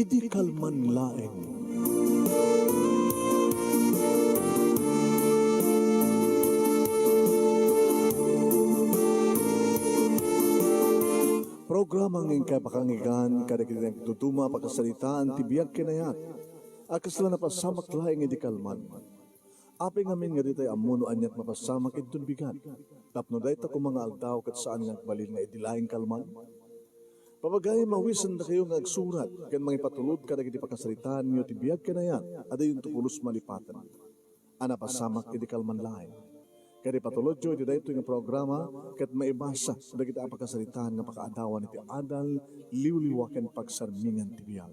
Idi kalman laeng. Programa ng kapakangigan kada kitang tutuma pagkasalitaan tibiyag kinayat. Akasla na pasamak laeng idi kalman. Api ngamin nga ditay amuno anyat mapasamak itun bigat. Tapno dahi ta kung mga aldaw kat saan nga balil nga idi laeng kalman. Pamagay mawisan na kayo nga agsurat kan mga ipatulod kada kiti pakasalitaan niyo tibiyag kinayat ada yung tupulos malipatan. Ana pasamak idi kalman laeng. Kaya patulod jo, iti dahito yung programa, kat maibasa, da kita apakasalitaan nga pakaadawan iti adal, liwliwaken pagsarmingan ti biyag.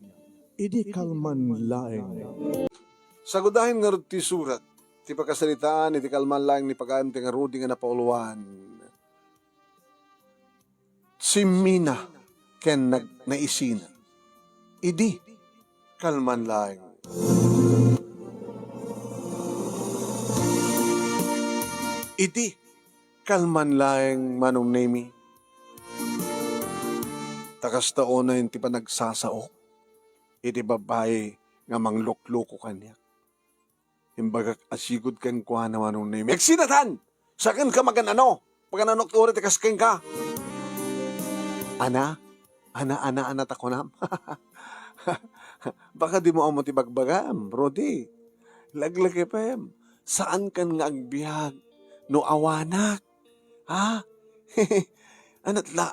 Idi kalman laeng. Sagudahin nga ti surat, ti pakasalitaan, iti kalman laeng ni pagayam ti nga rudi nga napauluan. Si Mina, ken naisina. Idi kalman laeng. Iti kalman laeng manong nemi. Takas taon na yung ti panagsasao. Iti babae nga manglukloko kanya. Imbagak asigod kan kuha na manong nemi. Agsinatan! Sakin ka maganano? Pagananok tuwari takas ken ka. Ana takonam. Baka di mo amo ti bagbagam, Rodi. Laglagi pa em. Saan kan nga agbyag? No awanak. Ha?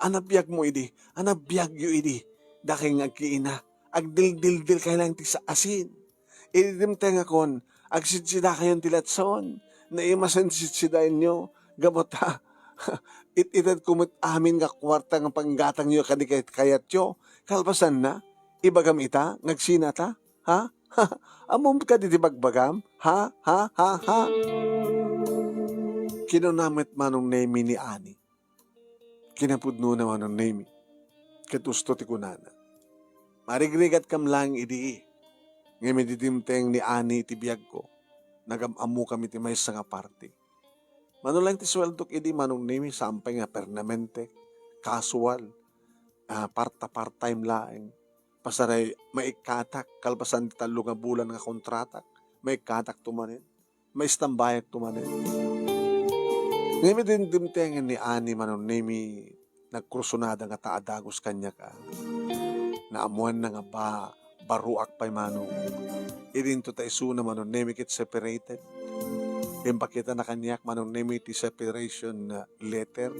Anabiyag mo idi. Anabiyag yu idi. Daking agkiina. Agdil-dil-dil kayo lang ti sa asin. Idim tenga kon. Agsitsida kayon tilatson. Na imasensitsidain nyo. Gamot ha. Ititad kumot amin nga kwarta nga panggatang nyo kadikayat kayat yo. Kalpasan na. Ibagam ita. Ngagsina ta. Ha? Amom ka di bagbagam. Ha? Kinunamit manong nemi ni Ani. Kinapudno na manong nemi. Katusto ti kunana. Marigrigat kam lang idi. Ngayon didimteng ni Ani ti biyag ko. Nagamamu kami ti may nga party. Mano lang ti sweldok idi manong nemi sampay nga permanente. Casual. Part-time laeng. Pasaray maikatak. Kalpasan ti talo nga bulan nga kontratak. Maikatak tumanin. May istambayag tumanin. Ngayon din dimtengan ni Ani manon nemi nagkrusunada nga taadagos kanya ka. Naamuan na nga baruak pa'y manong. Idin to taiso na manon nemi kit separated. Impakita na kanyak manon nemi ti separation letter.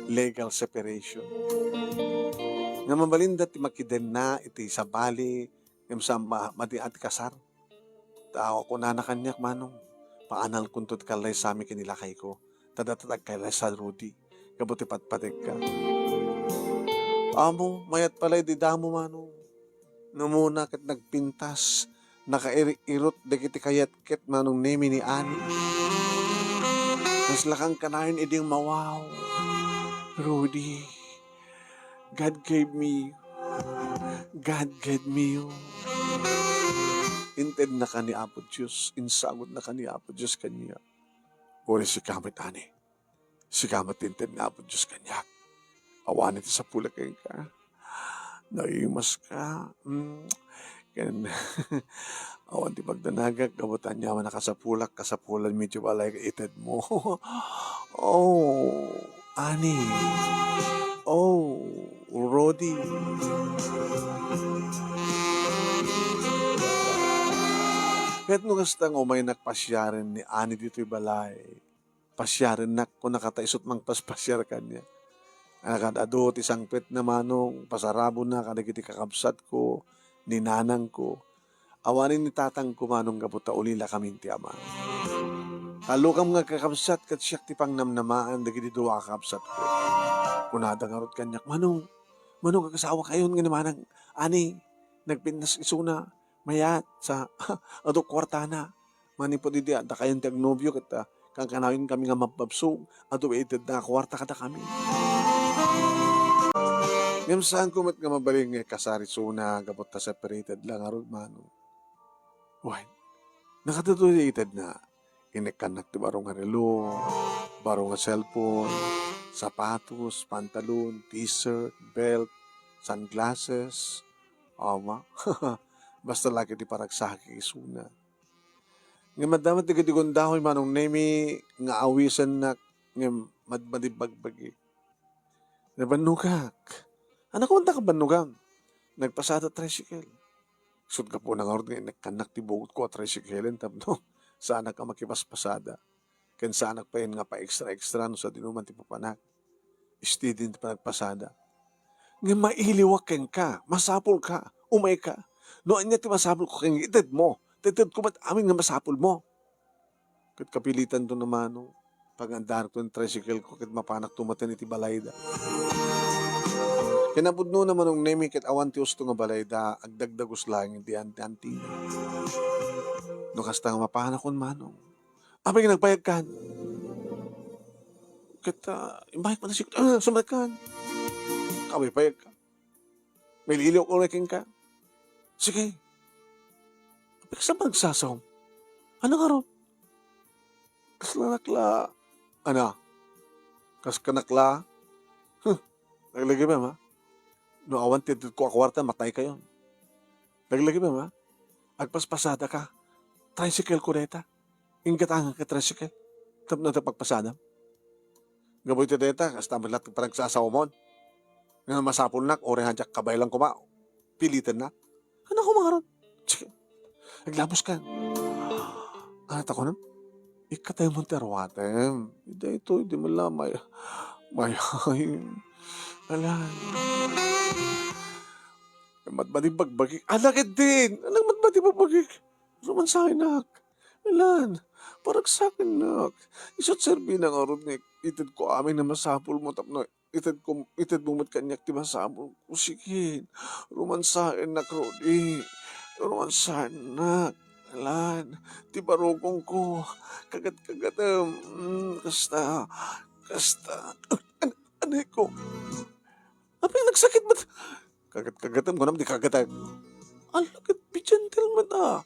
Legal separation. Nga mabalinda ti makiden na iti sabali. Yung sa mati at kasar. Tao ko na kanyak manong. Paanal kuntod kalay sa amin kinilakay ko. Tadatatag kailay sa Rudy. Kabuti patpatig ka. Amo, mayat palay di damo manong. Numuna kat nagpintas. Nakairot de kiti kayat ket manong nemi ni Ani. Mas lakang kanayon iding mawaw. Rudy, God gave me you. God gave me you. Inted na ka ni Apo Diyos. Insagod na ka ni Apo Diyos kanya. Uri si kamit ani. Si kamit inted na Apo Diyos kanya. Awan ito sa pula kayo ka. Naimas ka. Kan awan ti pagdanagag. Kabutan niya man nakasapulak. Kasapulan medyo balay ka ited mo. Oh, Ani. Oh, Rodi. Kahit nung gastang umay nakpasyarin ni Ani dito'y balay, pasyarin na kung nakataisot mang paspasyar ka niya. Nakadado ti sangpet na manong, pasarabo na kadagiti kakabsat ko, ni nanang ko. Awanin ni tatang ko manong kaputa ulila kaming ti ama. Kalukam nga kakabsat kat siyak ti pang namnamaan dagiti duwa kakabsat ko. Kunada nga rot kanyak, manong kakasawa kayon nga naman Ani, nagpintas isuna. Mayat sa ato kwartana. Manipo di da kayon ti agnobyo kat kang kanawin kami nga mapabsog. Ato ited na kwarta kada kami. Ngam saan kumat nga mabaling kasari suna gabot ta separated lang arod mano. Why? Nakatutulitad na. Inikanak ti barong nga relo, barong nga cellphone, sapatos, pantalon, t-shirt, belt, sunglasses, Ama. Basta laki ti paragsaki isuna. Nga madamat ti katigundahoy manong nemi nga awisan na nga madmadibagbagi. Nabanugak. Anak ko ka banugang. Nagpasada tricycle. Sud ka po nang orod nga nagkanak ti bugot ko at tricycle tapno. Sana ka makipaspasada. Ken sana pa yun nga pa extra no sa dinuman ti papanak. Istidin ti panagpasada. Nga mailiwak ken ka, masapul ka, umay ka. No anya ti masapul ko ken ited mo. Ited ko ba't amin nga masapul mo. Kat kapilitan to naman no. Pagandar ko yung tricycle ko kat mapanak tumatan iti balayda. Kinabudno naman ng nemi kat awan ti usto nga balayda agdagdagos lang iti anti. No kasta nga mapanak kon manong. Abay nga nagpayag kan. Kat imbahit mo na siya, sumat kan. Abay payag ka. May liliw ko naking ka. Sige. Abay ka sa magsasaw. Ano nga ron? Kaslanakla. Ano? Kaskanakla. Naglagay ba, ma? No, awan titid ko akwarta, matay kayo. Naglagay ba, ma? Agpaspasada ka. Tricycle ko reta. Ingatangan ka tricycle. Tap na pagpasada. Gaboy ti reta, kasta mo lahat parang sasawa mo. Nga masapul nak, orehan jak kabay lang kuma. Pilitan na. Ano ko mga ron? Sige. Naglabos ka. Anat ako nun? Ikatay mo terwatem. Hindi mo lang may alam. Matbadibagbagik. Alakit din. Alang matbadibagbagik. Ruman sa akin, nak. Alan. Parang sa akin, nak. Isot serbi ng arod ni itid ko amin na masapul mo. Tapno, itid mo mat kanyak ti masapul ko. Sige. Ruman sa akin, nak, Rodi. Ruman sa akin, nak. Alan. Ti barokong ko. Kagat-kagatam. Kasta. Anay ko. Apa yung nagsakit ba't? Kagat-kagatam ko naman di kagatag. Alakit, be gentleman ah.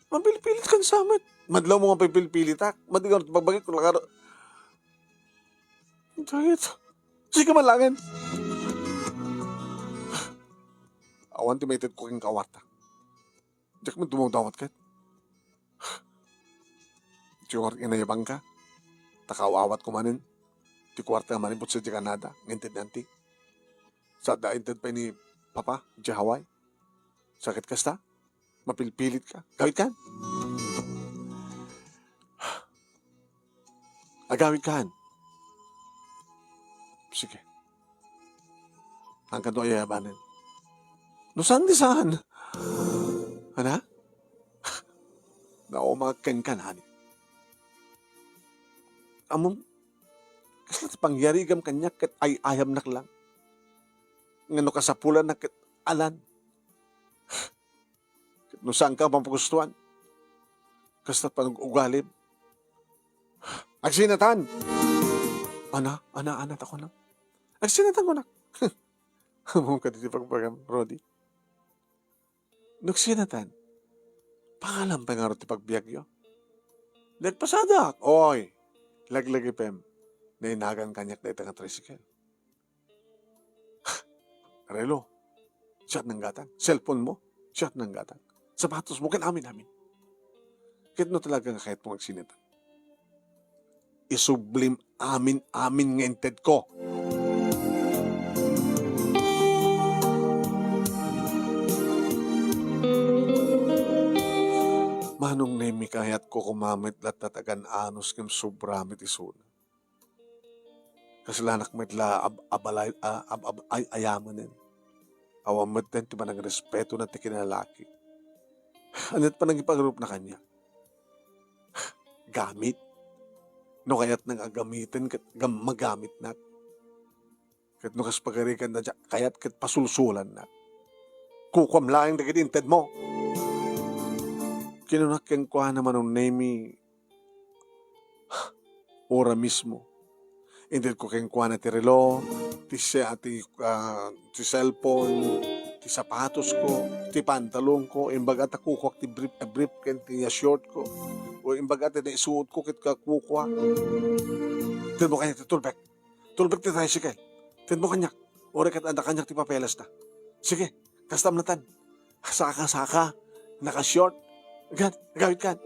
Mapilipilit kang samit. Madlaw mo nga pipilipilit ha. Madigaw na pagbagay ko lakaro. Dahit. Sige malangin. Awan timated ko king kawarta. Diyak mo tumawdawat ka. Tiyong inayabang ka. Takawawat ko manin. Ti kwarta manin put sa di Canada. Ngintid nanti. Sa daintid pa ni Papa, di Hawaii. Sakit kasta? Mapilpilit ka? Gawit ka? Agawit ka? Sige. Hanggang doon ayayabanin. No saan di saan? Ano? Naumakan ka na. Among, kasi pangyari gam kanya kat ay ayam nak lang. Ngano kasapulan na kat alan. No saan ka pampagustuhan? Kasta't pag-ugalib. Agsinatan! Ana, ako na. Agsinatan ko na. Among ka dito pagpagam, Rodi. Nagsinatan. Pangalan pa nga rin pagbiagyo. Nagpasada. Oy, laglagi pem. Nainagan kanyak na itang tricycle. Relo, shot ng gatang. Cellphone mo, shot ng gatang. Sapatos mo, amin. Kahit no talaga nga kahit mo magsinita. Isublim amin ngented ko. Manong nemi kahit ko kumamit lat tatagan anos kem subramit isuna. Kasalanak mitla abalay ayamanin. Awamat din ti manang respeto na ti kinalaki. Anit pa nang ipagrup na kanya. Gamit. No kaya't nang agamitin kat magamit na. Kat no kas pagarikan na dyan, kaya't kat pasulsulan na. Kukwam lang na kitintad mo. Kinunak yung kuha naman ng nemi ora mismo. Hindi ko kayong kuha na ti relo, ti cellphone, ti sapatos ko, ti pantalon ko, imbaga ta kukwak ti brief ken ti short ko, o imbaga ti naisuot ko kit kakukwa. Tin mo kanya ti tulbek ti tricycle. Tin mo kanyak, ore kat anda kanyak ti papelas ta. Sige, kastamnatan, saka, naka-short, gan, gawit kan.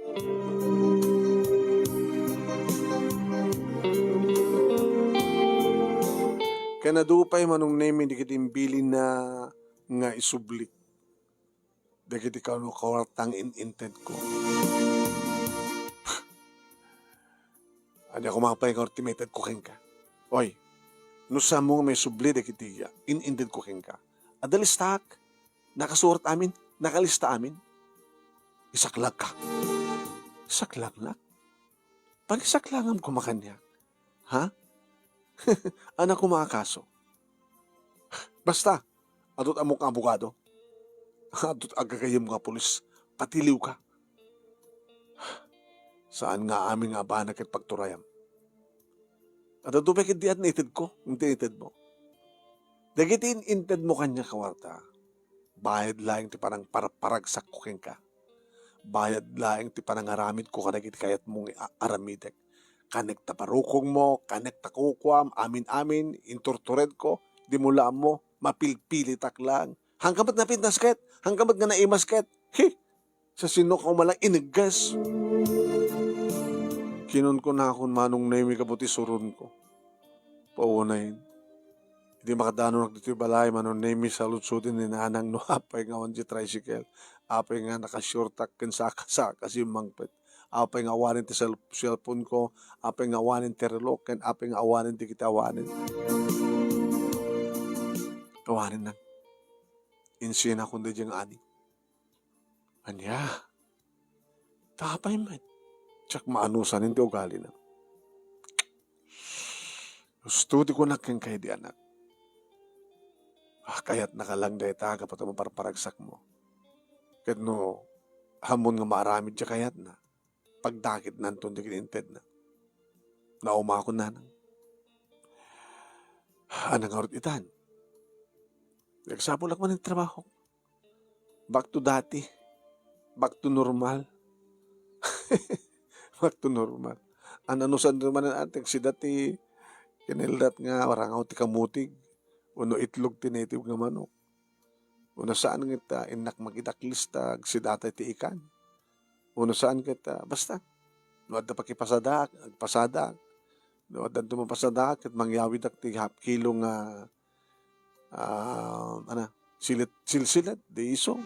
Kaya nadupay manong name di kiti imbili na nga isubli. Di kiti kawartang intent ko. Ano ako mapay ka ultimated ko ka. Oy, nusa mo may subli di kiti intent ko ka. Adalistak, nakasurat amin, nakalista amin. Isaklag ka. Isaklag na? Pag isaklangam ko makanya. Ha? Anak ko makakaso. Basta, adot amok abogado. Adot agagayam nga pulis. Patiliw ka. Saan nga aming nga ba nakit pagturayam? At adot bakit di at nated ko? Hindi nated mo. Dagit in-inted mo kanya kawarta. Bayad lang ti parang paragsak ko ka. Bayad lang ti parang aramid ko kadagit kayat mong aramidek. Kanek taparukong mo, kanek takukwam, amin-amin, intortured ko, di mula mo, mapilpili taklang. Hanggang ba't napintasket? Hanggang ba't nga naimasket? Sa sino ka malang inigas? Kinon ko na akong manong naimi kabuti surun ko. Paunayin. Hindi makadano dito balay, manong naimi sa lutsudin ni nanang no apay nga wanji tricycle. Apay nga nakasyurtak saka si mangpet. Apay nga awanin ti cellphone ko, apay nga awanin ti reloken, apay nga awanin ti kita awanin. Awanin na. Insina kundi diyang ani. Anya, tapay man. Tsak maanusan, hindi ugali na. Gusto di ko nakin kay di anak. Kaya't nakalang dayta kapag maparparagsak mo. Kahit no, hamon nga maaramid siya kayat na. Pagdakit nanton di kininted na. Nauma ko na nang. Anang arot itan. Nagsapulak man yung trabaho. Back to dati. Back to normal. Back to normal. Ananusan naman ang ating si dati kinildat nga warangaw ti kamutig. Uno itlog ti native nga manok. Uno saan kita inak magidaklistag si dati ti ikan. Uno saan kita, basta. Nuwad na pakipasadak, agpasadak. Nuwad na tumapasadak, at mangyawid ak ti half kilo nga silsilat, di iso.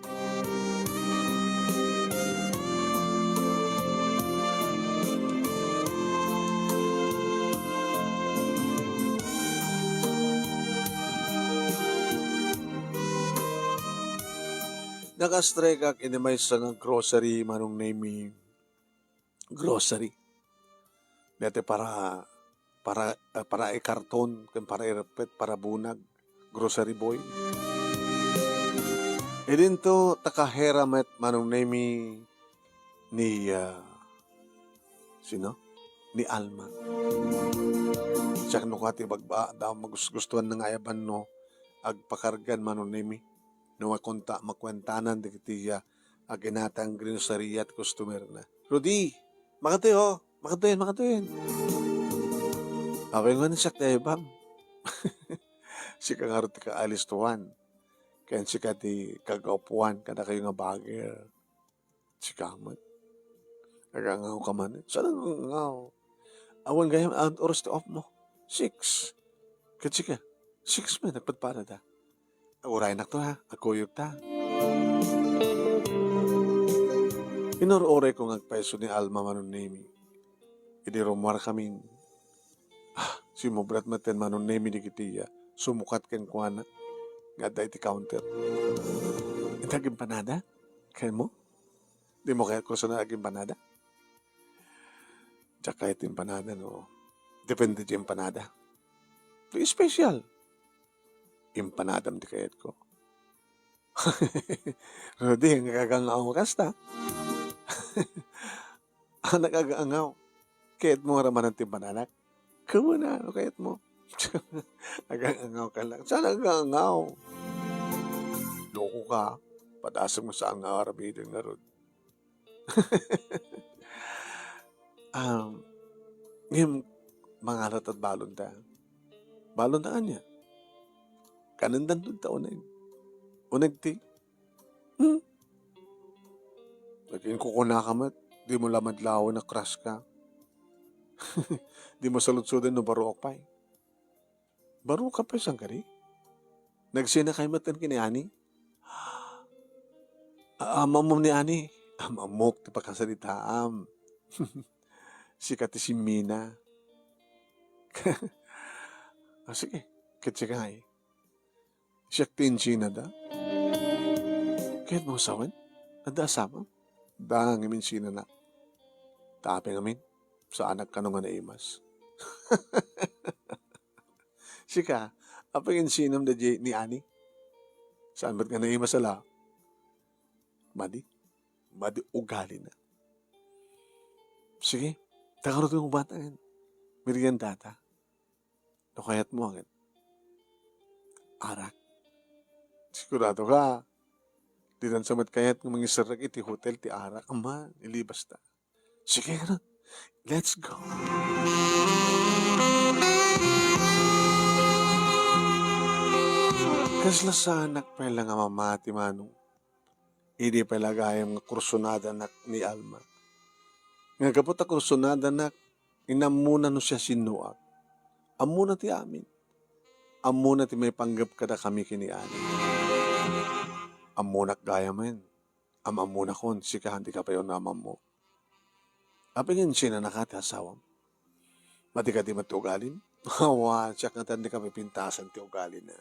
Nakastrike ak inimay sa nga grocery manong name grocery. Dati para ikarton, para irepet, para bunag, grocery boy. E din to takahera met manong name ni sino? Ni Alma. Siya nukati bagba daw magustuhan ng ayaban no agpakargan manong name. No makwentanan di kitiya aginatang grocery at customer na. Rudy, makatuyin. Away nga ni siya tayo, bam. Si kangarot ka alis tuwan. Kaya si kati kagaupuan, kada kayo nga bagger. Si kamat. Nagangaw ka man. Saan ang nangaw? Awan gayam, ang oras to off mo. 6. Kasi ka, 6 man, nagpadpara da. Uray na to ha, akuyog ta. Inor-oray ko ngagpaiso ni Alma manon name. Idiromwar kami. Si Mobrat maten manon name ni kitiya. Sumukat ken kuana. Nga day ti counter. Itag empanada? Kaya mo? Di mo kaya ko sa nag empanada? Tsaka ito empanada no. Depende di empanada. Ito special. Empanadam di kayat ko. Rudy, nagkagangaw mo kasta. Nagkagangaw. Kayat mo raman ang timpananak. Kumuna, ano kayat mo? Nagkagangaw ka lang. Saan nagkagangaw? Loko ka. Padasag mo sa ang arabidin nga rod. Ngayon, mga alat at balon ta. Balon ta kanya. Kanandan doon ta unag. Unag ti. Laging ko kunakamat, di mo lamadlaw na crush ka. Di mo salutsudan no baro pay. Baro ka pa isang kari? Nagsina kay matan kini ani? Amam ni ani. Amamok ti pagkasalitaam. Sikat ti si Mina. Sige, kitsikay. Siyak tinchina da. Kahit mo sawan, ada asama. Dang imin sina na. Tapi ngamin, sa anak ka nung nga naimas. Sika, apa yung sinam da ni Ani? Saan ba't nga naimas ala? Madi ugali na. Sige, takarot yung bataan. Miriyan data. Nakayat mo agad. Arak. Sigurado ka. Di dan samat kayat ng mga sarag iti hotel ti arak. Ama, ilibas ta. Sige ka let's go. Kasla sa anak pala nga mamati manong. Hindi pala gayang kursunada nak ni Alma. Nga kapot a kursunada nak, inamuna no siya sinuak. Amuna ti amin. Amuna ti may panggap kada kami kini Ani. Amunak gaya men. Amamuna kon, sikahan ti kapayo na amam mo. Apingin siya na nakati asawam. Mati ka di matugalin. Hawa, siya nga tandi kami pintasan ti ugalin na.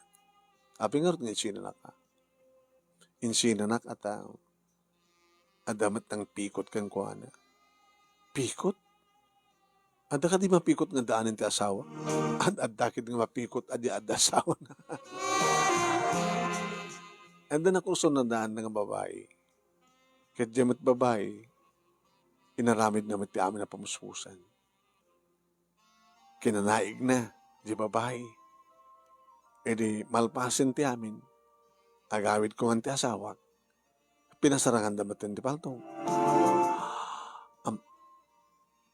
Apingarot nga siya na naka. Insinanak at adamat ng pikot kang kuana. Pikot? Ada ka di mapikot nga daanin ti asawa? At dakit nga mapikot adi ada asawa na. Anda na kurso na daan ng babae. Kahit diyamat babae, inaramid naman ti amin na pamuspusan. Kinanaig na, di babae. E di malpasin ti amin. Agawid ko ang ti asawa. Pinasarangan damatin ti paltong.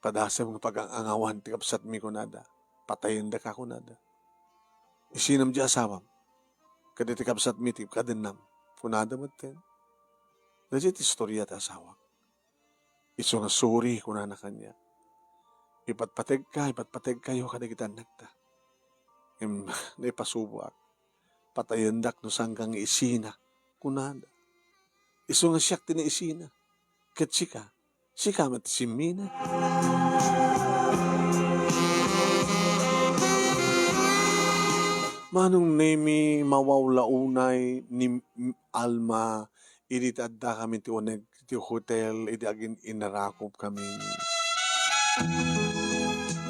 Padasa mga pag-angawan ti kapsat mi kunada. Patayin da ka kunada. Isinam di asawam. Kada ti kapsat mi ti kadenam. Kunada matin. Legit istorya ti asawa. Iso nga suri kunana kanya. Ipatpateg kayo kada kita nagta. Naipasubuak. Patayandak no sanggang isina. Kunada. Iso nga siyak ti na isina. Kat sika mat si Mina. Manong nemi mawawlaunay ni Alma, iti adda kami ti uneg ti hotel, iti agin inarakop kami.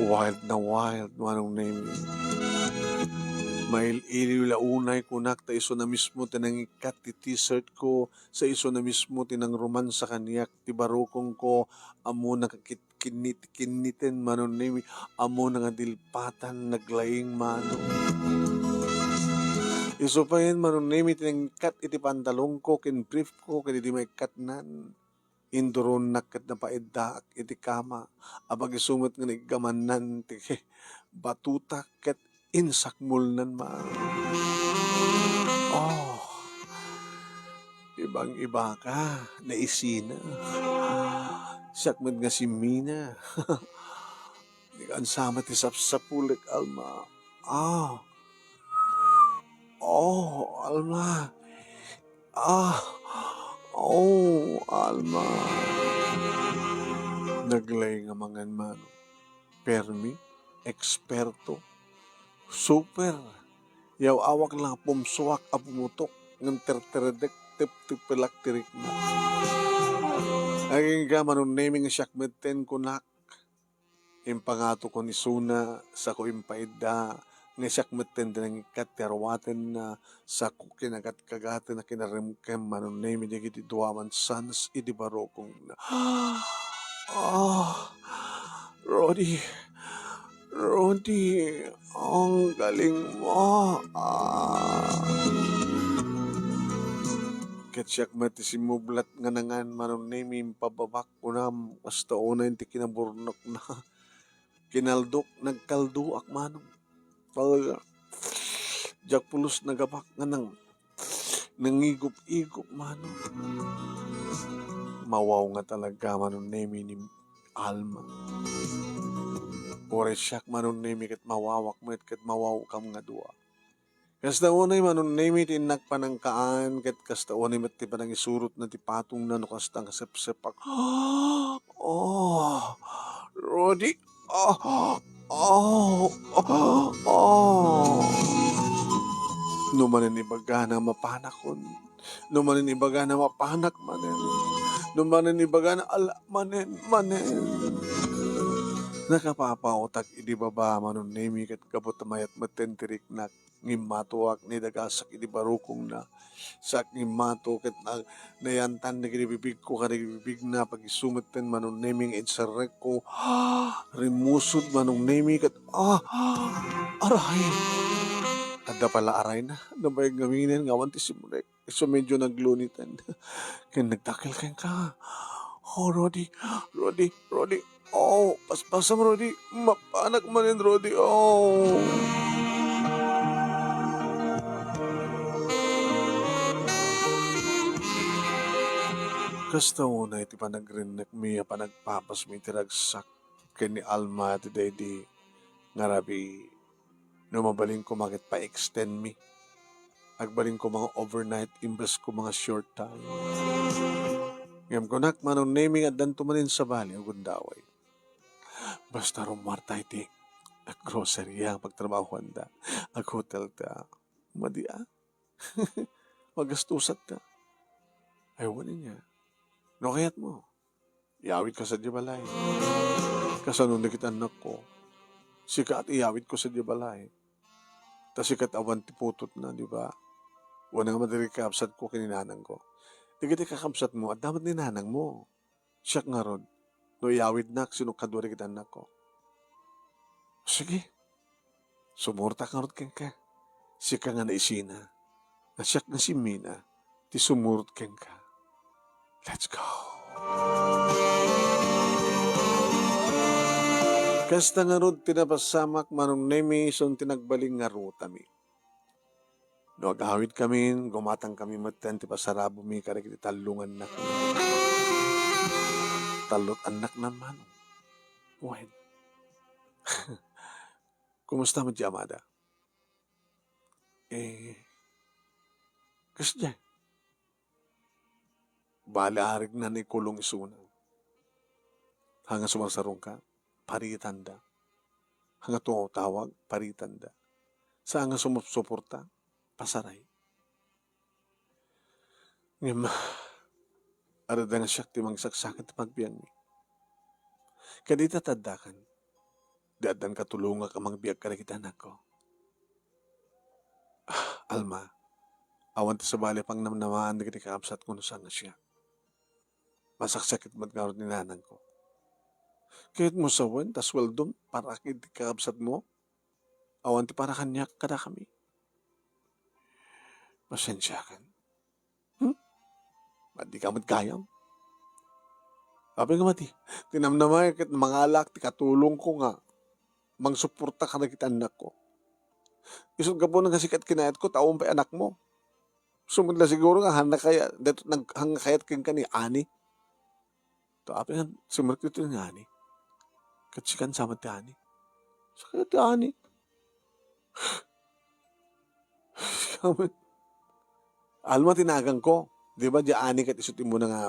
Wild na wild, manong nemi. Mail ililaunay kunak ta iso na mismo tinangikat ti t-shirt ko, sa iso na mismo tinang romansa kaniyak ti barukong ko, amo na kinitin manon nemi, amo na nga dilpatan naglaing manong. Iso pa yun, manunimi tinangkat iti pantalong ko, kin brief ko, kin iti may katnan. Induron nakat na paeddaak iti kama. Abag isumot nga nagamanan, ti batutak kat insakmul ma. Oh, ibang-iba ka, naisina. Sakmad nga si Mina. Di ka ansama ti sapsapulik, Alma. Oh, Alma. Alma. Naglay nga mangan man. Permi, eksperto, super. Yaw awak lang pumsuak a pumutok ng terteredek tip-tipilak tirik na. Aging ka manun naming syakmeten kunak. Impangato ko ni Suna sa ko impaida nga syakmeten din ang katerwaten na sa kukinagat kagate na kinarimkem manon name di kiti duwaman sans idi barokong na. Rodi, ang galing mo. Katsyak mati si mublat nga nangan manon name impababak unam basta una yung kinaburnok na kinaldok nagkalduak manong. Pag Jack Pulos nagabak nga nang nangigop-igop mano. Mawaw nga talaga manon nemi ni Alma. Ore siyak manon nemi ket mawawak met ket mawaw kam nga dua. Kasta unay manon nemi ti nagpanangkaan ket kasta unay met ti panang isurot na ti patong na no kasta nga sepsepak. Oh, Rodi. Oh, oh, oh, oh. Numanin ibaga na mapanakon. Numanin ibaga na mapanak manen. Numanin ibaga na ala manen. Nakapapautak idi baba manon nemi ket kabot mayat matentirik na ngimatuak ni dagasak idi barukong na sak ngimato ket na nayantan na bibig ko kada bibig na pagisumeten manon nemi insarek ko rimusod manong nemi ket aray ada pala aray na nabay gaminin nga wanti simulek so medyo naglunitan ken nagtakil ken ka Rodi. Oh, paspasam Rodi. Mapanak manin Rodi. Oh. Kasta una iti panagrinek miya panagpapas mi tiragsak ken ni Alma ti dedi ngarabi mabaling ko makit pa-extend mi. Agbaling ko mga overnight imbes ko mga short time. Ngam kunak manon naming at dan tumanin sa bali o gundaway. Basta rumarta iti ag grocery ang pagtrabahuan da. Ag hotel da. Madia. Magastusat da. Ayaw niya. No kayat mo. Iawit ka sa dibalay. Kasanong nakita anak ko. Sika at iawit ko sa dibalay. Ta sikat awan ti putot na, di ba? Wala nga madiri kapsat ko kininanang ko. Di kita kakapsat mo at dapat ni nanang mo. Siyak nga ron. No iawid na, sinukadwari kita anak ko. Sige. Sumurta ka ron ka. Sika nga na isina. Na siyak nga si Mina. Ti sumurot ka. Let's go. Kasta nga ron tinapasamak manong nemi son tinagbaling nga rutami. No agawid kami, gumatang kami maten, ti pasarabo mi karek iti talungan na. Talot anak naman. When? Kumusta mo di amada? Kasi dyan. Balaarig na ni kulong isuna. Hanga sumasarong ka, paritanda. Hanga tawag, paritanda. Sa hanga sumusuporta, pasaray. Ngam, arada nga siyak timang saksakan ti pagbiyan mi. Kadita tadakan, dadan katulunga ka mangbiyag ka na kita anak ko. Alma, awan ti sabali pang namnamaan na kiti kaapsat ko no sana siya. Masaksakit matngarot ni nanang ko. Kahit mo sawan, tas weldom, para kiti kaapsat mo, awan ti para kanyak kada kami. Pasensya kan. Madi ka matgayam. Sabi nga mati, tinamnamay kat mga alak, ti katulong ko nga, mangsuporta ka na kita anak ko. Isod ka po nang kasikat kinayat ko, taong pa anak mo. Sumudla siguro nga, hanga kayat king ka ni Ani. To, api nga, sumurot ito ni Ani. Katsikan sama ti Ani. Sakit ti Ani. Alma tinagang ko. Di ba di Ani kat isutin mo na nga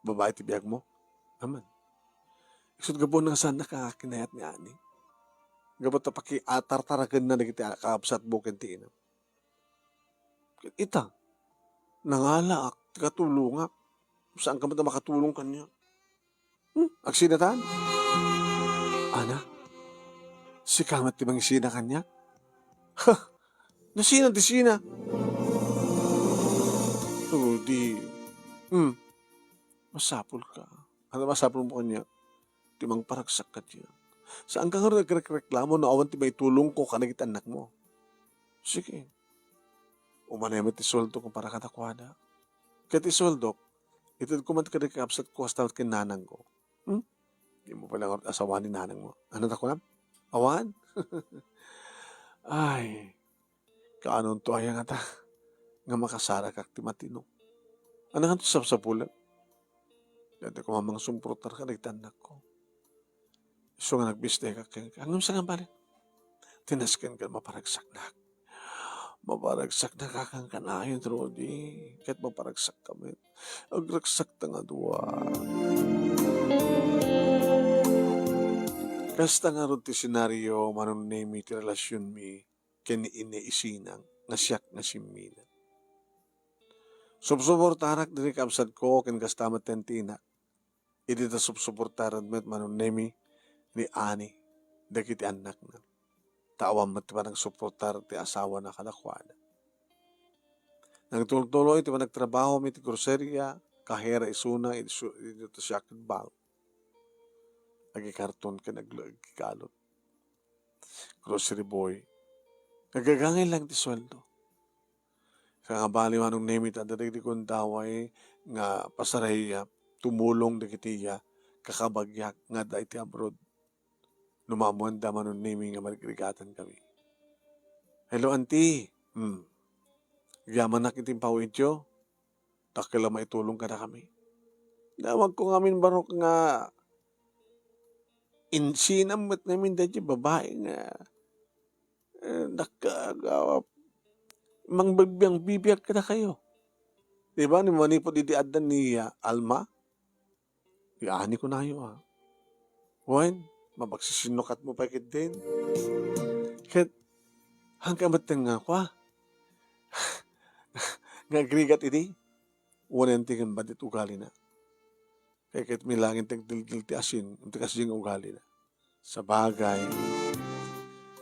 babae ti biyag mo? Aman. Isod ka po nang sana kakinayat ni Ani. Gabot na paki-atar-taragan na nagiti kaabsat bukin ti ina. Ita, nangalaak, katulungak. Saan ka mata makatulong kanya? Agsinatan? Ana, si kamat ti bang sina kanya? Ha, nasina ti sina. Di, masapol ka. Ano masapol mo kanya? Timang paragsak ka diyan. Saan ka nga nagreklamo na awan ti may tulong ko kanagit anak mo? Sige. Umanayamit ti sweldo kung para katakwada. Kaya ti sweldo, ito kumat ka rekapsat ko hasta kinanang ko. Di mo pala asawan ni nanang mo. Ano na ko na? Awan? Ay, kaanon to ay nga ta. nga makasara kak ti matino. Ano nga to sa pulan? Dati ko mamang sumprotar ka, nagtanak ko. So nga nagbiste ka, hanggang sa nga balik. Tinaskan ka, maparagsak na. Maparagsak na kakang kanayon, Rodi. Kahit maparagsak kami. Agragsak na nga duwa. Kasta nga ron ti senaryo, manon name ti relasyon mi, kani isinang, nga siyak nga simina. Subsuportarak diri kapsad ko, ken kastamat tentina. Idi ta subsuportaran met manon name ni Ani, dagiti anak na. Taawam mat pa nang suportar ti asawa na kadakwana. Nang tultuloy ti nagtrabaho mi ti groceria, kahera isuna ito siya bang. Lagi karton ka nagkalot. Grocery boy. Nagagangay lang ti sweldo. Sa nga bali manong name it, adadag di kong daway nga pasaraya, tumulong di kitiya, kakabagyak nga da iti abroad. Numamuan da manong name nga magrigatan kami. Hello, auntie. Yaman na kiting pawidyo. Takila maitulong ka na kami. Nawag ko ngamin barok nga insinam at namin dati babae nga nakagawa mangbibiyang bibiyag ka na kayo. Diba? Ni manipod idiadan ni Alma. Ani ko na yun Wen, mabagsisinukat mo pa ikit din. Kat hanggang matang nga kwa. Nga grigat iti. Wanan tingan ba dit ugali na. Kaya kahit may langin tagdilgil ti asin, hindi kasi yung ugali na. Sa bagay.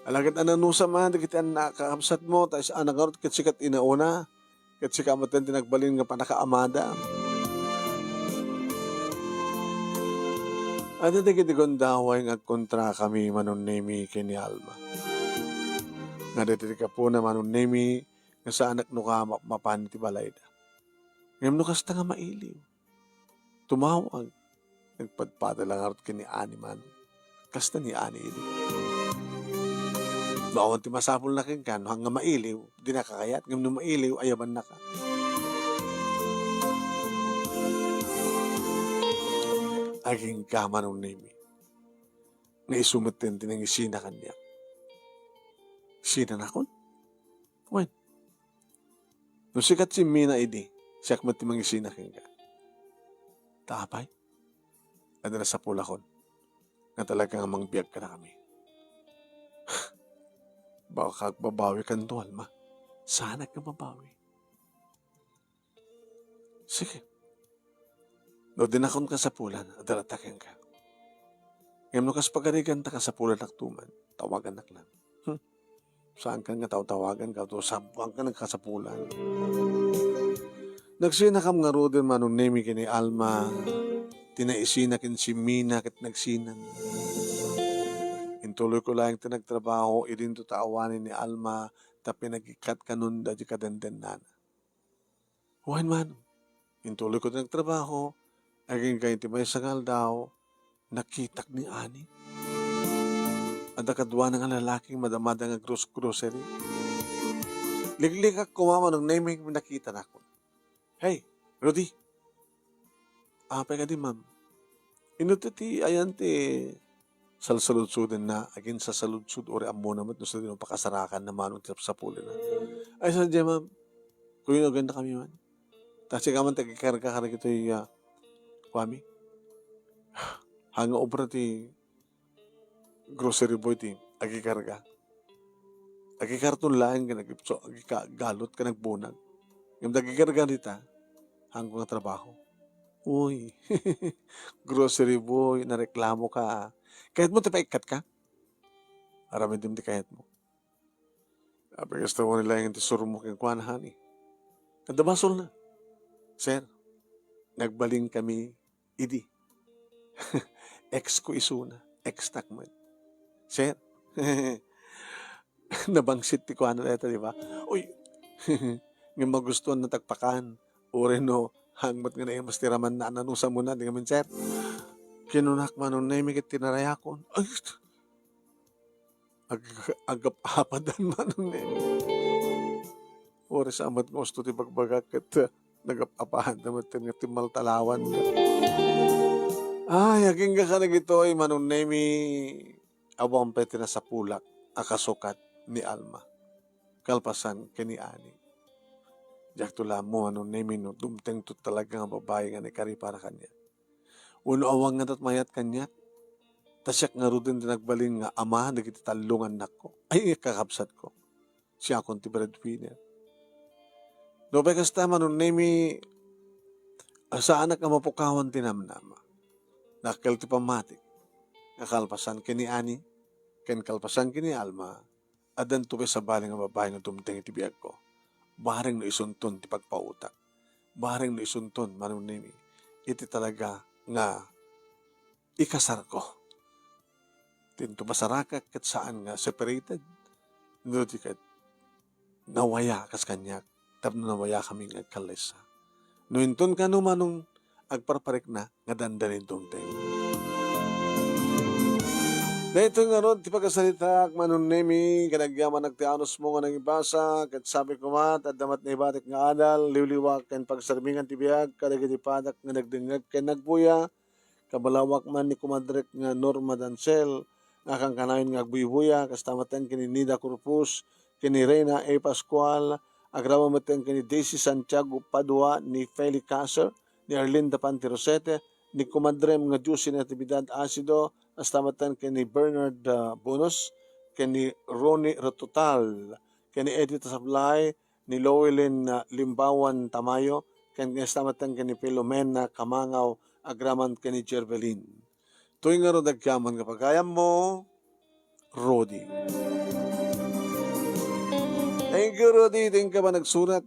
Alagad ananusa man, dagiti ang nakakamsat mo, tapos anagarot kat sikat inauna, kat sikat matan tinagbalin nga panakaamada. At dagiti gondaway nga kontra kami manunemi kini Alma. Nga dati ka po na manunemi nga sa anak no ka mapan ti balay da. Ngayon no kasta nga mailiw. Tumawag. Nagpadpada lang arot kini Ani man. Kasta ni Ani ini. Bawang ti masapol na kin kan, hanggang mailiw, di nakakayat. Ngayon no mailiw, ayaban na ka. Aging kama nung nimi. Nga isumatin tinang isina kanya. Sina na kon? Wen. Nung sikat si Mina idi, siyak matimang isina kanya. Tapay. Ano na sa pula kon. Nga talagang mangbiyag ka na kami. Baka babawi ka nito, Alma. Sana ka babawi. Sige. No, dinakon ka sa pulan, adalatakin ka. Ngayon no kas pagarigan ta ka sa pulan naktuman, tawagan nak lang. Saan ka nga tawagan ka, to sabuang ka nagkasapulan. Nagsinakam nga rodin manong nemi kini Alma, tinaisinakin si Mina kat nagsinan. Intuloy ko lang tinagtrabaho, idin to taawanin ni Alma, ta pinagikat kanun da di kadenden nana. Huwain man, intuloy ko tinagtrabaho, aging kayo timay sangal daw, nakitak ni Ani. Ada kadwa ng lalaking madamada nga grocery. Ligligak kumama ng naming nakita na ako. Hey, Rudy. Apay ka di, ma'am. Inuti ayan ti salsaludsuden na agin sa saludsud ori ammo naman no sa dinong pakasarakan na manong sa puli na. Ay sadya, ma'am. Kuya no ganda kami man. Kasi ka man tagikarga ito yung kwami. Hanga obra ti grocery boy ti agikarga. Agikarton lang ka nagipso, agigalot ka nagbunag. Yung agikarga nita, hanggang trabaho. Uy, grocery boy, nareklamo ka. Kahit mo tapaikat ka? Arami din di kahit mo. Sabi gusto mo nila yung tisurumok yung kwanahan eh. Kadabasol na. Sir, nagbaling kami, idi. Ex ko isuna, ex-takman. Sir, nabangsit ti kuano na ito, di ba? Uy, yung magustuhan na tagpakan, ore no, hangmat nga na yung mastiraman na ananusa mo na, di nga sir. Kinunak man nung naimikit tinarayakon. Ay, agap-apadan man nung naimikit. oras amat nga gusto ti pagbagak kat nagapapahan naman nga timal talawan ka. Ay, aging ka nagitoy manong nemi awang peti na sa pulak akasukat ni Alma. Kalpasan kini Ani. Jak tula mo anong nemi no dumteng to talaga nga babae nga ni kari para kanya. Uno awang nga tat mayat kanya. Tasyak nga rudin dinagbalin nga ama nagiti talungan nako. Ay kakapsat ko. Siya akong ti breadwinner. No pa kasta manong nemi sa anak nga mapukawan tinamnama. Nakal ti pamatik. Nakalpasan kini Ani. Ken kalpasan kini Alma. Adan tuwe sa bali nga babae nga dumteng iti biyag ko. Baring no isunton ti pagpautak. Baring no isunton manong nemi. Iti talaga nga ikasar ko. Tinto masarakak kat saan nga separated. No ti kat nawaya kas kanyak. Tapno nawaya kami nga kalesa. No inton ka no manong agparparek na nga dandanin dumteng. Dito nga ron, ti pagkasalita, manon nemi, kanagyaman nagtianos mo nga nangibasa, kat sabi ko mat, at damat na ibatik nga adal, liwliwak, ken pagsarmingan ti biyag, kadagiti padak nga nagdingag, ken nagbuya, kabalawak man ni kumadrek nga Norma Dancel, nga kang kanayon nga agbuya, kastamatan kini Nida Corpus, kini Reyna A. Pascual, agrawamatan kini Daisy Santiago Padua, ni Feli Caser, ni Arlinda Pantirosete, ni kumadrem nga Juicy Natividad Asido, astamatan kini Bernard Bonos, kini Ronnie Rototal, kini Edith Sablay, ni Lowelyn Limbawan Tamayo, kini astamatan kini Filomena Kamangaw, agraman kini Jervelin. Tuwing nga ro dagyaman kapag kaya mo, Rodi. Thank you, Rodi. Thank ka ba nagsurat?